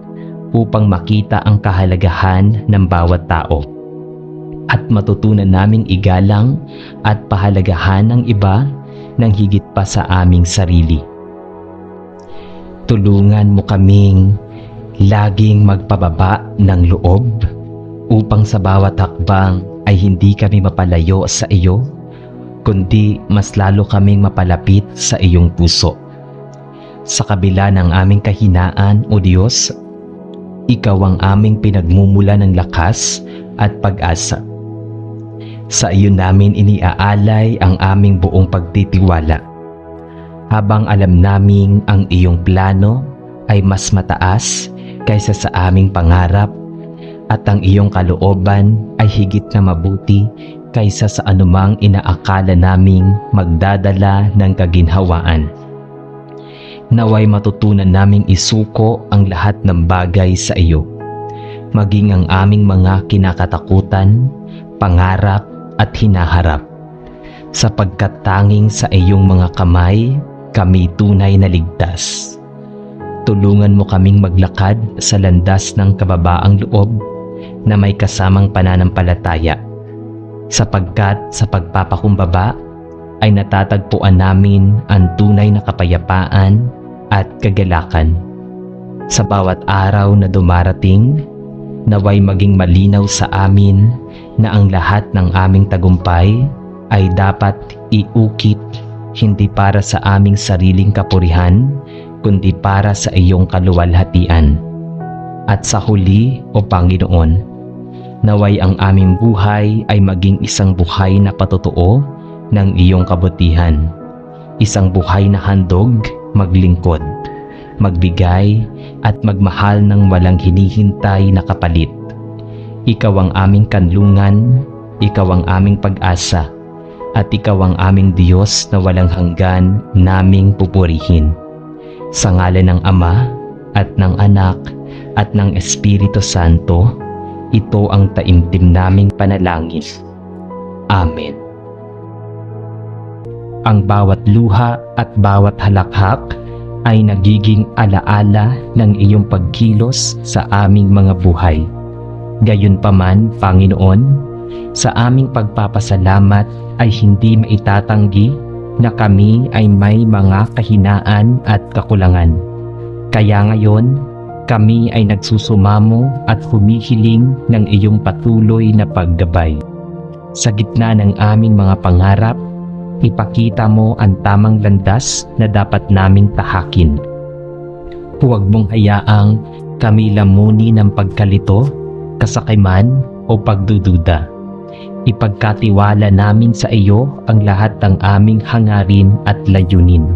upang makita ang kahalagahan ng bawat tao, at matutunan naming igalang at pahalagahan ng iba ng higit pa sa aming sarili. Tulungan mo kaming laging magpababa ng loob upang sa bawat hakbang ay hindi kami mapalayo sa iyo, kundi mas lalo kaming mapalapit sa iyong puso. Sa kabila ng aming kahinaan, O Diyos, Ikaw ang aming pinagmumula ng lakas at pag-asa. Sa iyo namin iniaalay ang aming buong pagtitiwala, habang alam naming ang iyong plano ay mas mataas kaysa sa aming pangarap, at ang iyong kalooban ay higit na mabuti kaysa sa anumang inaakala naming magdadala ng kaginhawaan. Naway matutunan naming isuko ang lahat ng bagay sa iyo, maging ang aming mga kinakatakutan, pangarap at hinaharap, sapagkat tanging sa iyong mga kamay kami tunay na ligtas. Tulungan mo kaming maglakad sa landas ng kababaang loob na may kasamang pananampalataya, sapagkat sa pagpapakumbaba ay natatagpuan namin ang tunay na kapayapaan at kagalakan. Sa bawat araw na dumarating, naway maging malinaw sa amin na ang lahat ng aming tagumpay ay dapat iukit hindi para sa aming sariling kapurihan, kundi para sa iyong kaluwalhatian. At sa huli, O Panginoon, naway ang aming buhay ay maging isang buhay na patotoo ng iyong kabutihan, isang buhay na handog maglingkod, magbigay at magmahal ng walang hinihintay na kapalit. Ikaw ang aming kanlungan, ikaw ang aming pag-asa, at ikaw ang aming Diyos na walang hanggan naming pupurihin. Sa ngalan ng Ama at ng Anak at ng Espiritu Santo, ito ang taimtim naming panalangin. Amen. Ang bawat luha at bawat halakhak ay nagiging alaala ng iyong pagkilos sa aming mga buhay. Gayunpaman, Panginoon, sa aming pagpapasalamat ay hindi maitatanggi na kami ay may mga kahinaan at kakulangan. Kaya ngayon, kami ay nagsusumamo at humihiling ng iyong patuloy na paggabay. Sa gitna ng aming mga pangarap, ipakita mo ang tamang landas na dapat naming tahakin. Huwag mong hayaang kami lamuni ng pagkalito, kasakiman o pagdududa. Ipagkatiwala namin sa iyo ang lahat ng aming hangarin at layunin,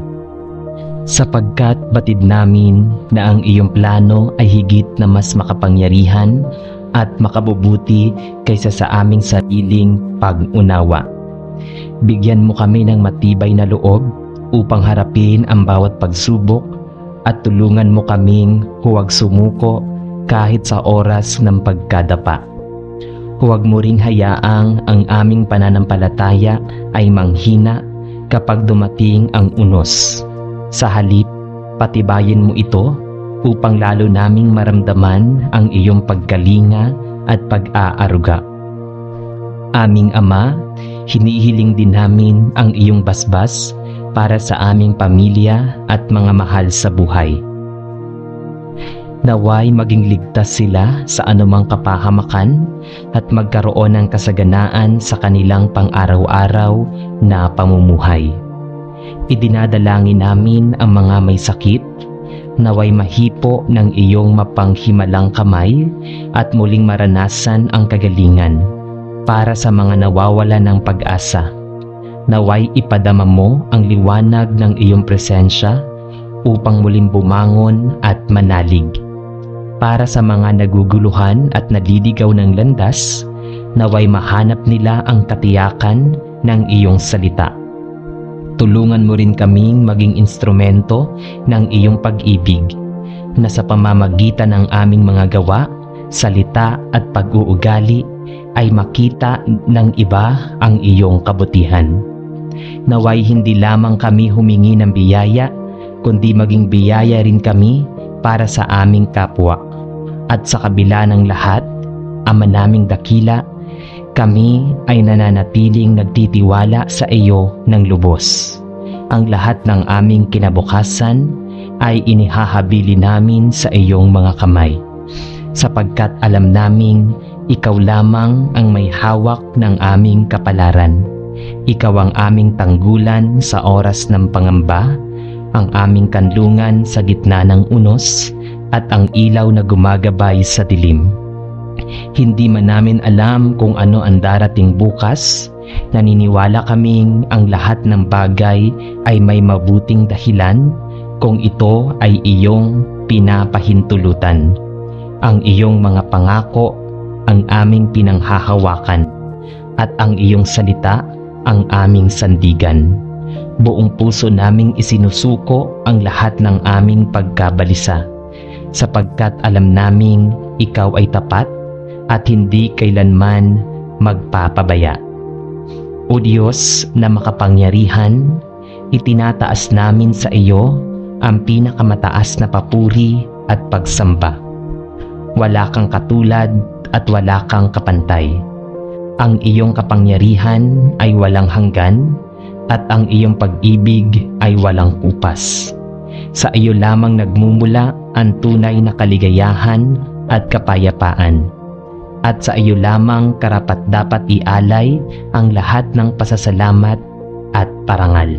sapagkat batid namin na ang iyong plano ay higit na mas makapangyarihan at makabubuti kaysa sa aming sariling pag-unawa. Bigyan mo kami ng matibay na loob upang harapin ang bawat pagsubok, at tulungan mo kaming huwag sumuko kahit sa oras ng pagkadapa. Huwag mo ring hayaang ang aming pananampalataya ay manghina kapag dumating ang unos. Sa halip, patibayin mo ito upang lalo naming maramdaman ang iyong pagkalinga at pag-aaruga. Aming Ama, hinihiling din namin ang iyong basbas para sa aming pamilya at mga mahal sa buhay. Naway maging ligtas sila sa anumang kapahamakan at magkaroon ng kasaganaan sa kanilang pang-araw-araw na pamumuhay. Idinadalangin namin ang mga may sakit, naway mahipo ng iyong mapanghimalang kamay at muling maranasan ang kagalingan. Para sa mga nawawala ng pag-asa, naway ipadama mo ang liwanag ng iyong presensya upang muling bumangon at manalig. Para sa mga naguguluhan at naliligaw ng landas, naway mahanap nila ang katiyakan ng iyong salita. Tulungan mo rin kaming maging instrumento ng iyong pag-ibig, na sa pamamagitan ng aming mga gawa, salita at pag-uugali ay makita ng iba ang iyong kabutihan. Naway hindi lamang kami humingi ng biyaya, kundi maging biyaya rin kami para sa aming kapwa. At sa kabila ng lahat, Ama naming dakila, kami ay nananatiling nagtitiwala sa iyo ng lubos. Ang lahat ng aming kinabukasan ay inihahabili namin sa iyong mga kamay, sapagkat alam naming ikaw lamang ang may hawak ng aming kapalaran. Ikaw ang aming tanggulan sa oras ng pangamba, ang aming kanlungan sa gitna ng unos, at ang ilaw na gumagabay sa dilim. Hindi man namin alam kung ano ang darating bukas, naniniwala kaming ang lahat ng bagay ay may mabuting dahilan kung ito ay iyong pinapahintulutan. Ang iyong mga pangako ang aming pinanghahawakan, at ang iyong salita ang aming sandigan. Buong puso naming isinusuko ang lahat ng aming pagkabalisa, sapagkat alam naming ikaw ay tapat at hindi kailanman magpapabaya. O Diyos na makapangyarihan, itinataas namin sa iyo ang pinakamataas na papuri at pagsamba. Wala kang katulad at wala kang kapantay. Ang iyong kapangyarihan ay walang hanggan, at ang iyong pag-ibig ay walang kupas. Sa iyo lamang nagmumula ang tunay na kaligayahan at kapayapaan, at sa iyo lamang karapat-dapat ialay ang lahat ng pasasalamat at parangal.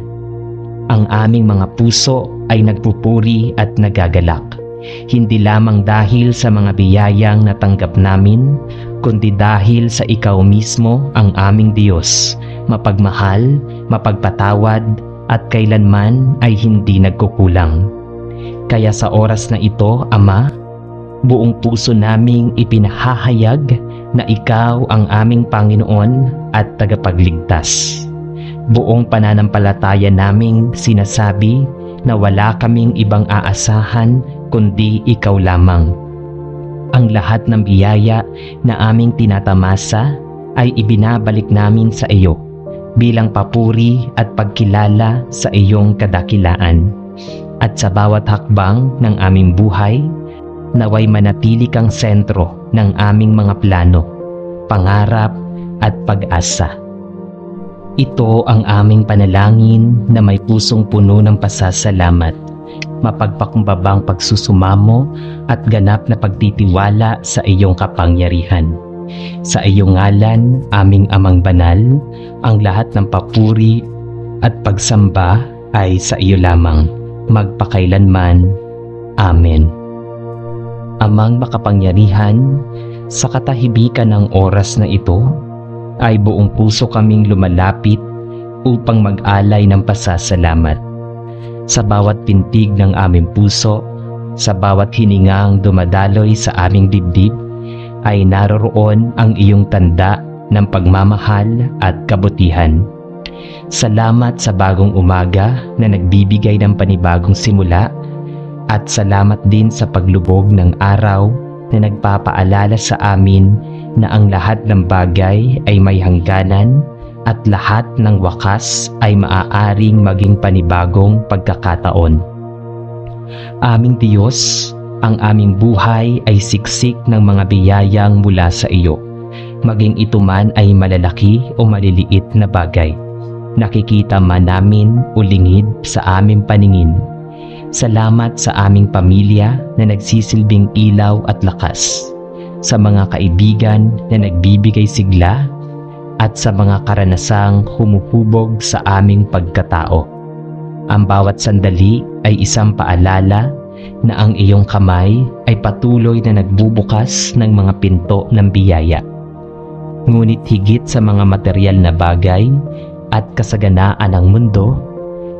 Ang aming mga puso ay nagpupuri at nagagalak, hindi lamang dahil sa mga biyayang natanggap namin, kundi dahil sa ikaw mismo ang aming Diyos, mapagmahal, mapagpatawad, at kailanman ay hindi nagkukulang. Kaya sa oras na ito, Ama, buong puso naming ipinahahayag na ikaw ang aming Panginoon at tagapagligtas. Buong pananampalataya naming sinasabi na wala kaming ibang aasahan kundi ikaw lamang. Ang lahat ng biyaya na aming tinatamasa ay ibinabalik namin sa iyo bilang papuri at pagkilala sa iyong kadakilaan. At sa bawat hakbang ng aming buhay, naway manatili kang sentro ng aming mga plano, pangarap at pag-asa. Ito ang aming panalangin na may pusong puno ng pasasalamat, mapagpakumbabang pagsusumamo at ganap na pagtitiwala sa iyong kapangyarihan. Sa iyong ngalan, aming Amang Banal, ang lahat ng papuri at pagsamba ay sa iyo lamang, magpakailanman. Amen. Amang makapangyarihan, sa katahimikan ng oras na ito, ay buong puso kaming lumalapit upang mag-alay ng pasasalamat. Sa bawat pintig ng aming puso, sa bawat hiningang dumadaloy sa aming dibdib, ay naroroon ang iyong tanda ng pagmamahal at kabutihan. Salamat sa bagong umaga na nagbibigay ng panibagong simula, at salamat din sa paglubog ng araw na nagpapaalala sa amin na ang lahat ng bagay ay may hangganan at lahat ng wakas ay maaaring maging panibagong pagkakataon. Aming Diyos, Ang aming buhay ay siksik ng mga biyayang mula sa iyo, maging ito man ay malalaki o maliliit na bagay. Nakikita man namin o lingid sa aming paningin. Salamat sa aming pamilya na nagsisilbing ilaw at lakas, sa mga kaibigan na nagbibigay sigla, at sa mga karanasang humuhubog sa aming pagkatao. Ang bawat sandali ay isang paalala na ang iyong kamay ay patuloy na nagbubukas ng mga pinto ng biyaya. Ngunit higit sa mga material na bagay at kasaganaan ng mundo,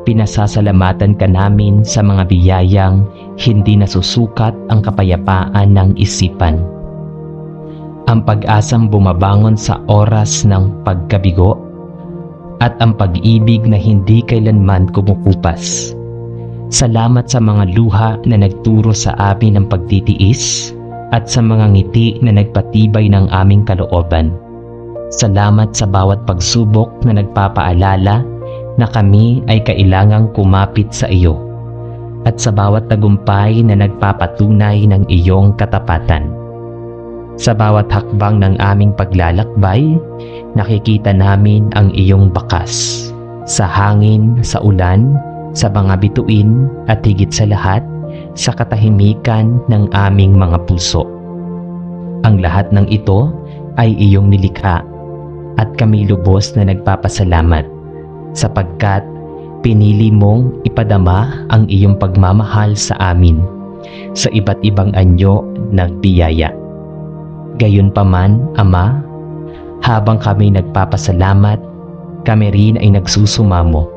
pinasasalamatan ka namin sa mga biyayang hindi nasusukat ang kapayapaan ng isipan. Ang pag-asang bumabangon sa oras ng pagkabigo at ang pag-ibig na hindi kailanman kumukupas. Salamat sa mga luha na nagturo sa amin ng pagtitiis at sa mga ngiti na nagpatibay ng aming kalooban. Salamat sa bawat pagsubok na nagpapaalala na kami ay kailangang kumapit sa iyo, at sa bawat tagumpay na nagpapatunay ng iyong katapatan. Sa bawat hakbang ng aming paglalakbay, nakikita namin ang iyong bakas. Sa hangin, sa ulan, sa mga bituin, at higit sa lahat, sa katahimikan ng aming mga puso. Ang lahat ng ito ay iyong nilikha, at kami lubos na nagpapasalamat, sapagkat pinili mong ipadama ang iyong pagmamahal sa amin sa iba't ibang anyo ng biyaya. Gayunpaman, Ama, habang kami nagpapasalamat, kami rin ay nagsusumamo.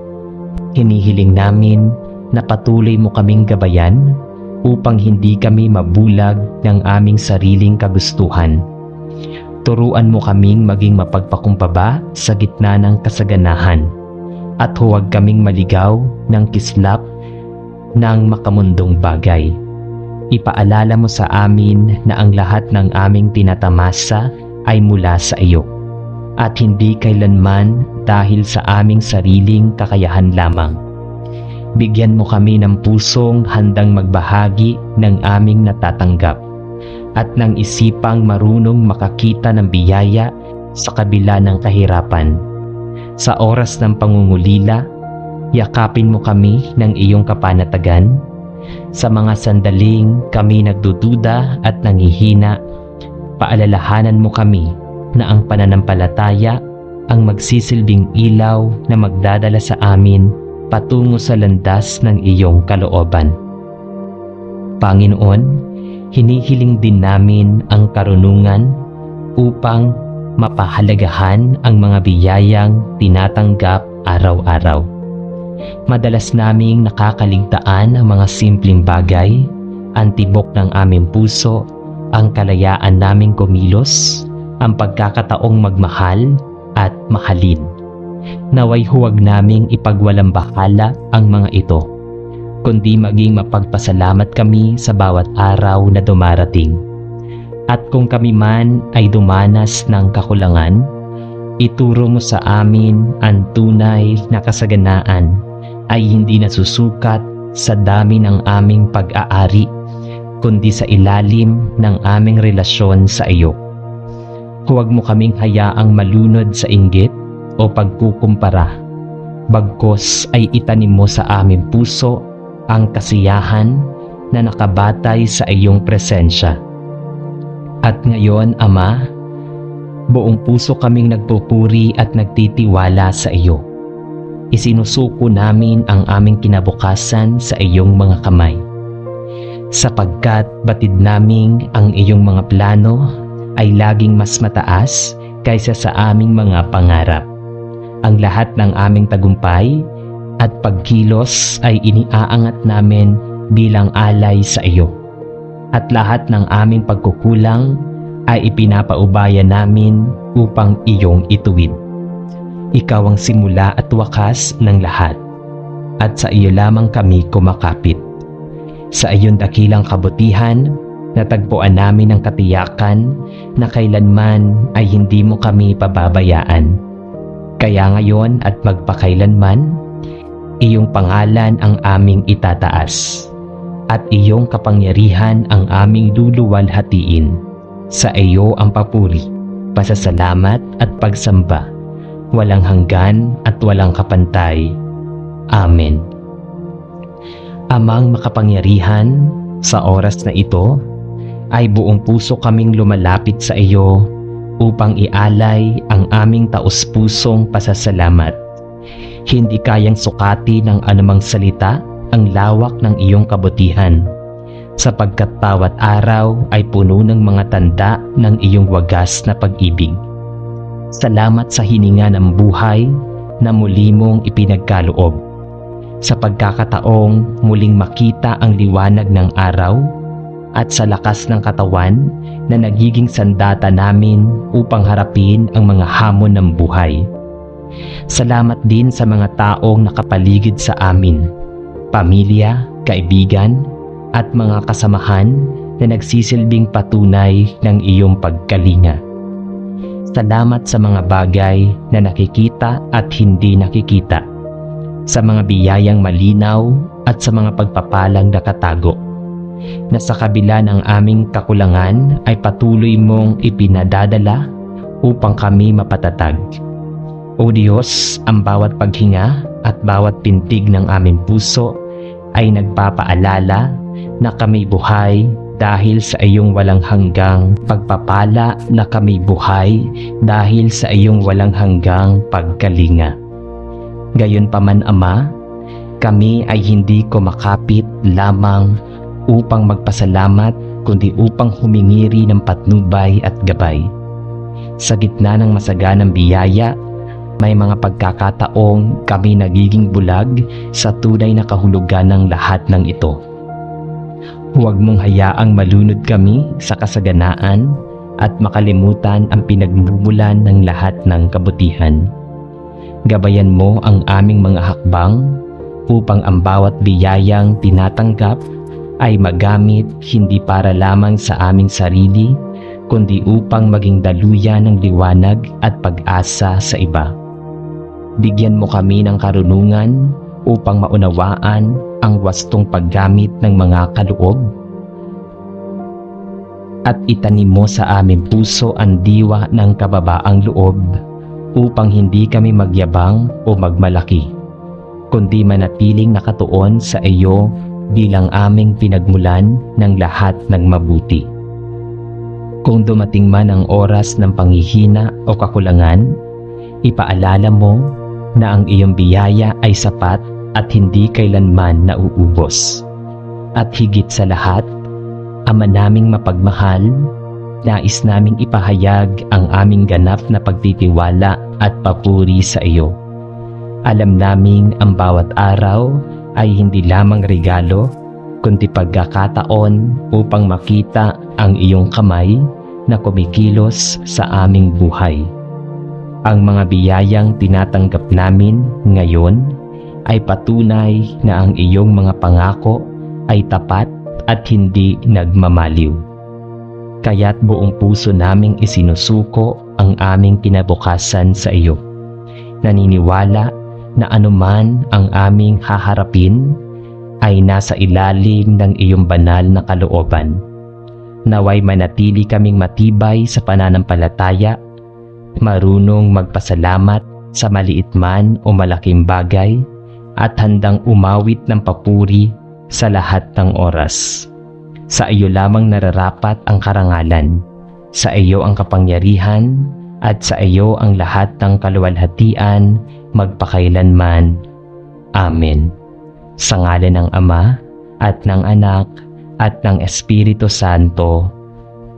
Hinihiling namin na patuloy mo kaming gabayan upang hindi kami mabulag ng aming sariling kagustuhan. Turuan mo kaming maging mapagpakumbaba sa gitna ng kasaganahan, at huwag kaming maligaw ng kislap ng makamundong bagay. Ipaalala mo sa amin na ang lahat ng aming tinatamasa ay mula sa iyo, at hindi kailanman dahil sa aming sariling kakayahan lamang. Bigyan mo kami ng pusong handang magbahagi ng aming natatanggap, at ng isipang marunong makakita ng biyaya sa kabila ng kahirapan. Sa oras ng pangungulila, yakapin mo kami ng iyong kapanatagan. Sa mga sandaling kami nagdududa at nanghihina, paalalahanan mo kami na ang pananampalataya ang magsisilbing ilaw na magdadala sa amin patungo sa landas ng iyong kalooban. Panginoon, hinihiling din namin ang karunungan upang mapahalagahan ang mga biyayang tinatanggap araw-araw. Madalas naming nakakaligtaan ang mga simpleng bagay, ang tibok ng aming puso, ang kalayaan naming kumilos, ang pagkakataong magmahal at mahalin. Naway huwag naming ipagwalambahala ang mga ito, kundi maging mapagpasalamat kami sa bawat araw na dumarating. At kung kami man ay dumanas ng kakulangan, ituro mo sa amin ang tunay na kasaganaan ay hindi nasusukat sa dami ng aming pag-aari, kundi sa ilalim ng aming relasyon sa iyo. Huwag mo kaming hayaang malunod sa inggit o pagkukumpara. Bagkus ay itanim mo sa aming puso ang kasiyahan na nakabatay sa iyong presensya. At ngayon, Ama, buong puso kaming nagpupuri at nagtitiwala sa iyo. Isinusuko namin ang aming kinabukasan sa iyong mga kamay, sapagkat batid naming ang iyong mga plano ay laging mas mataas kaysa sa aming mga pangarap. Ang lahat ng aming tagumpay at pagkilos ay iniaangat namin bilang alay sa iyo, at lahat ng aming pagkukulang ay ipinapaubaya namin upang iyong ituwid. Ikaw ang simula at wakas ng lahat, at sa iyo lamang kami kumakapit. Sa iyong dakilang kabutihan, natagpuan namin ang katiyakan na kailanman ay hindi mo kami pababayaan. Kaya ngayon at magpakailanman, iyong pangalan ang aming itataas. at iyong kapangyarihan ang aming luluwalhatiin. Sa iyo ang papuri, pasasalamat at pagsamba, walang hanggan at walang kapantay. Amen. Amang makapangyarihan, sa oras na ito, ay buong puso kaming lumalapit sa iyo upang ialay ang aming taus-pusong pasasalamat. Hindi kayang sukati ng anumang salita ang lawak ng iyong kabutihan, sapagkat bawat araw ay puno ng mga tanda ng iyong wagas na pag-ibig. Salamat sa hininga ng buhay na muli mong ipinagkaloob. Sa pagkakataong muling makita ang liwanag ng araw at sa lakas ng katawan na nagiging sandata namin upang harapin ang mga hamon ng buhay. Salamat din sa mga taong nakapaligid sa amin, pamilya, kaibigan, at mga kasamahan na nagsisilbing patunay ng iyong pagkalinga. Salamat sa mga bagay na nakikita at hindi nakikita, sa mga biyayang malinaw at sa mga pagpapalang nakatago, na sa kabila ng aming kakulangan ay patuloy mong ipinadadala upang kami mapatatag. O Diyos, ang bawat paghinga at bawat pintig ng aming puso ay nagpapaalala na kami buhay dahil sa iyong walang hanggang pagpapala, na kami buhay dahil sa iyong walang hanggang pagkalinga. Gayunpaman, Ama, kami ay hindi kumakapit lamang upang magpasalamat, kundi upang humingiri ng patnubay at gabay. Sa gitna ng masaganang biyaya, may mga pagkakataong kami nagiging bulag sa tunay na kahulugan ng lahat ng ito. Huwag mong hayaang malunod kami sa kasaganaan at makalimutan ang pinagmumulan ng lahat ng kabutihan. Gabayan mo ang aming mga hakbang upang ang bawat biyayang tinatanggap ay magamit hindi para lamang sa aming sarili, kundi upang maging daluyan ng liwanag at pag-asa sa iba. Bigyan mo kami ng karunungan upang maunawaan ang wastong paggamit ng mga kaloob, at itanim mo sa aming puso ang diwa ng kababaang loob upang hindi kami magyabang o magmalaki, kundi manatiling nakatuon sa iyo bilang aming pinagmulan ng lahat ng mabuti. Kung dumating man ang oras ng panghihina o kakulangan, ipaalala mo na ang iyong biyaya ay sapat at hindi kailanman nauubos. At higit sa lahat, Ama naming mapagmahal, nais naming ipahayag ang aming ganap na pagtitiwala at papuri sa iyo. Alam naming ang bawat araw ay hindi lamang regalo, kundi pagkakataon upang makita ang iyong kamay na kumikilos sa aming buhay. Ang mga biyayang tinatanggap namin ngayon ay patunay na ang iyong mga pangako ay tapat at hindi nagmamaliw. Kaya't buong puso naming isinusuko ang aming kinabukasan sa iyo. Naniniwala na anuman ang aming haharapin ay nasa ilalim ng iyong banal na kalooban. Naway manatili kaming matibay sa pananampalataya, marunong magpasalamat sa maliit man o malaking bagay, at handang umawit ng papuri sa lahat ng oras. Sa iyo lamang nararapat ang karangalan, sa iyo ang kapangyarihan, at sa iyo ang lahat ng kaluwalhatian magpakailanman. Amen. Sa ngalan ng Ama, at ng Anak, at ng Espiritu Santo.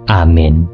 Amen.